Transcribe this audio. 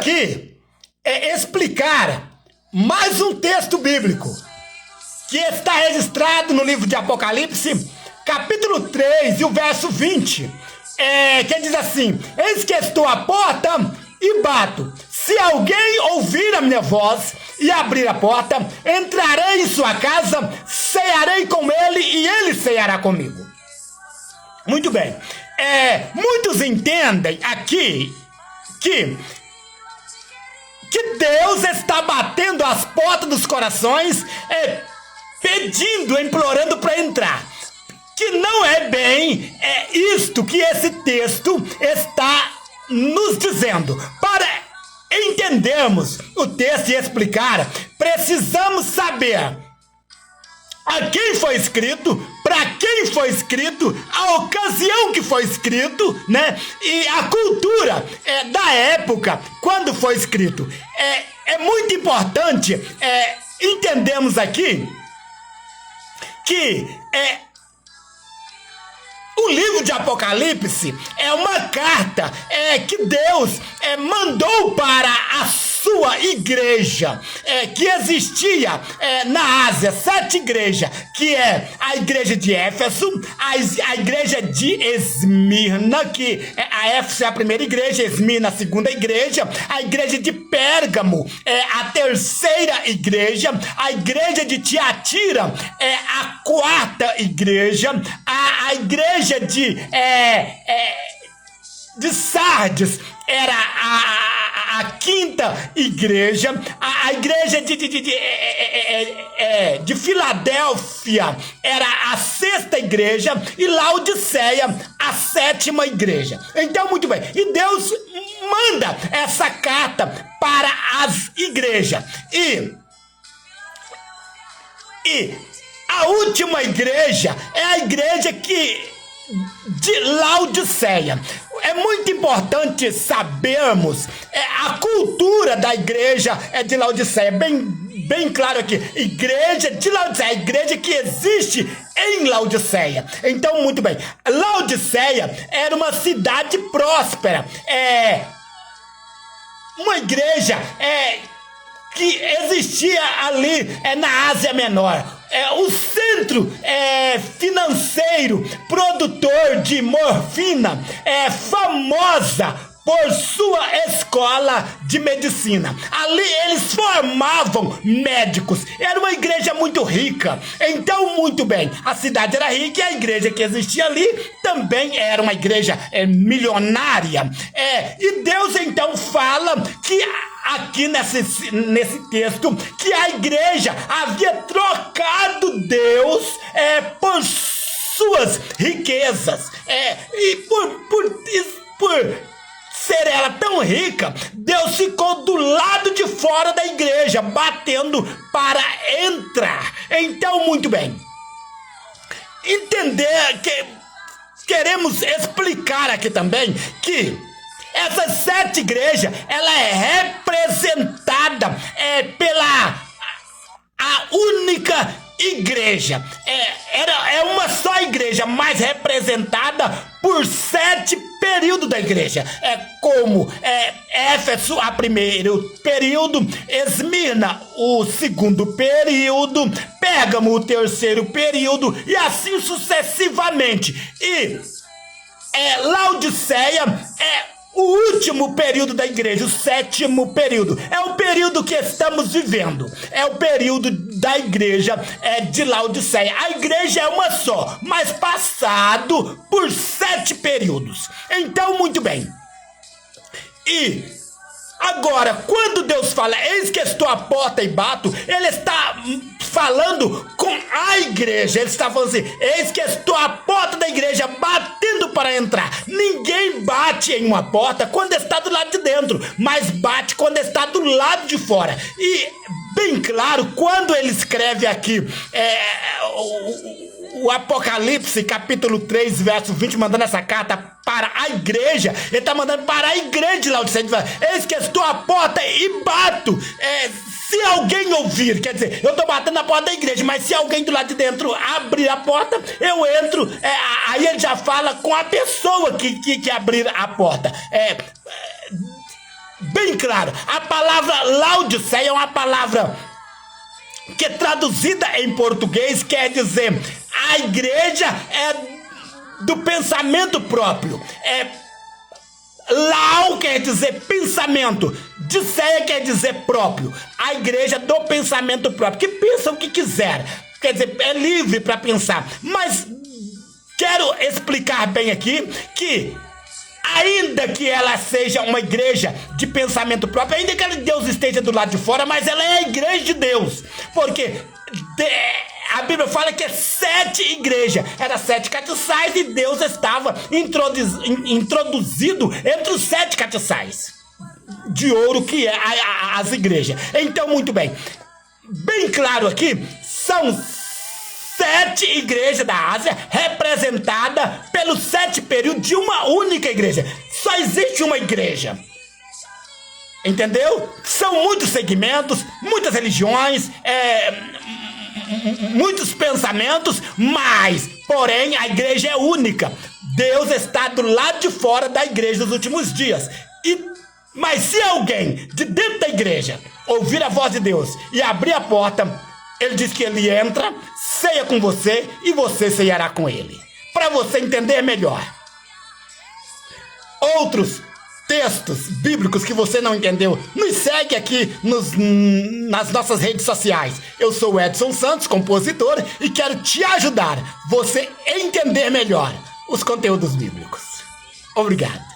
aqui explicar mais um texto bíblico que está registrado no livro de Apocalipse, capítulo 3 e o verso 20, que diz assim: eis que estou à porta e bato. Se alguém ouvir a minha voz e abrir a porta, entrarei em sua casa, cearei com ele e ele ceará comigo. Muito bem. Muitos entendem aqui que Deus está batendo as portas dos corações, pedindo, implorando para entrar. Que não é bem isto que esse texto está nos dizendo. Para entendermos o texto e explicar, precisamos saber a quem foi escrito, para quem foi escrito, a ocasião que foi escrito, né? E a cultura da época quando foi escrito. É muito importante entendermos aqui que o livro de Apocalipse é uma carta que Deus mandou para a sua igreja, que existia na Ásia, 7 igrejas, que é a igreja de Éfeso, a igreja de Esmirna, que a Éfeso é a primeira igreja, Esmirna a segunda igreja, a igreja de Pérgamo é a terceira igreja, a igreja de Tiatira é a quarta igreja, a igreja de Sardes era a quinta igreja, a igreja de Filadélfia era a sexta igreja e Laodiceia a sétima igreja. Então, muito bem, e Deus manda essa carta para as igrejas e a última igreja é a igreja de Laodiceia. É muito importante sabermos a cultura da igreja de Laodiceia. Bem claro aqui, igreja de Laodiceia, a igreja que existe em Laodiceia. Então, muito bem, Laodiceia era uma cidade próspera, uma igreja que existia ali na Ásia Menor. O centro financeiro, produtor de morfina, famosa por sua escola de medicina. Ali eles formavam médicos. Era uma igreja muito rica. Então, muito bem, a cidade era rica e a igreja que existia ali também era uma igreja milionária. E Deus então fala que aqui nesse texto que a igreja havia trocado Deus por suas riquezas. E por ser ela tão rica, Deus ficou do lado de fora da igreja, batendo para entrar. Então, muito bem, entender que queremos explicar aqui também que essas 7 igrejas, ela é representada pela a única igreja. É uma só igreja, mas representada por 7 períodos da igreja. Como Éfeso, a primeiro período, Esmirna, o segundo período, Pérgamo, o terceiro período, e assim sucessivamente. E Laodiceia é o último período da igreja, o 7º período. É o período que estamos vivendo. É o período da igreja de Laodiceia. A igreja é uma só, mas passado por 7 períodos. Então, muito bem. E agora, quando Deus fala, eis que estou à porta e bato, ele está falando com a igreja. Ele está falando assim, eis que estou à porta da igreja, batendo para entrar. Ninguém bate em uma porta quando está do lado de dentro, mas bate quando está do lado de fora. E bem claro, quando ele escreve aqui o Apocalipse, capítulo 3, verso 20, mandando essa carta para a igreja, ele está mandando para a igreja de Laodiceia. Ele fala, eis que estou à porta e bato. Se alguém ouvir, quer dizer, eu estou batendo na porta da igreja, mas se alguém do lado de dentro abrir a porta, eu entro. Aí ele já fala com a pessoa que abrir a porta. bem claro. A palavra Laodiceia é uma palavra que traduzida em português quer dizer a igreja do pensamento próprio. Lau quer dizer pensamento, Diceia quer dizer próprio. A igreja do pensamento próprio, que pensa o que quiser, quer dizer, é livre para pensar. Mas quero explicar bem aqui que ainda que ela seja uma igreja de pensamento próprio, ainda que Deus esteja do lado de fora, mas ela é a igreja de Deus. Porque a Bíblia fala que é 7 igrejas. Era 7 castiçais e Deus estava introduzido entre os 7 castiçais de ouro que é as igrejas. Então, muito bem. Bem claro aqui, são 7 igrejas da Ásia representadas pelos 7 períodos de uma única igreja. Só existe uma igreja. Entendeu? São muitos segmentos, muitas religiões, muitos pensamentos, mas, porém, a igreja é única. Deus está do lado de fora da igreja nos últimos dias. Mas se alguém de dentro da igreja ouvir a voz de Deus e abrir a porta, ele diz que ele entra, ceia com você e você ceiará com ele. Para você entender melhor. Outros textos bíblicos que você não entendeu, nos segue aqui nas nossas redes sociais. Eu sou o Edson Santos, compositor, e quero te ajudar você a entender melhor os conteúdos bíblicos. Obrigado.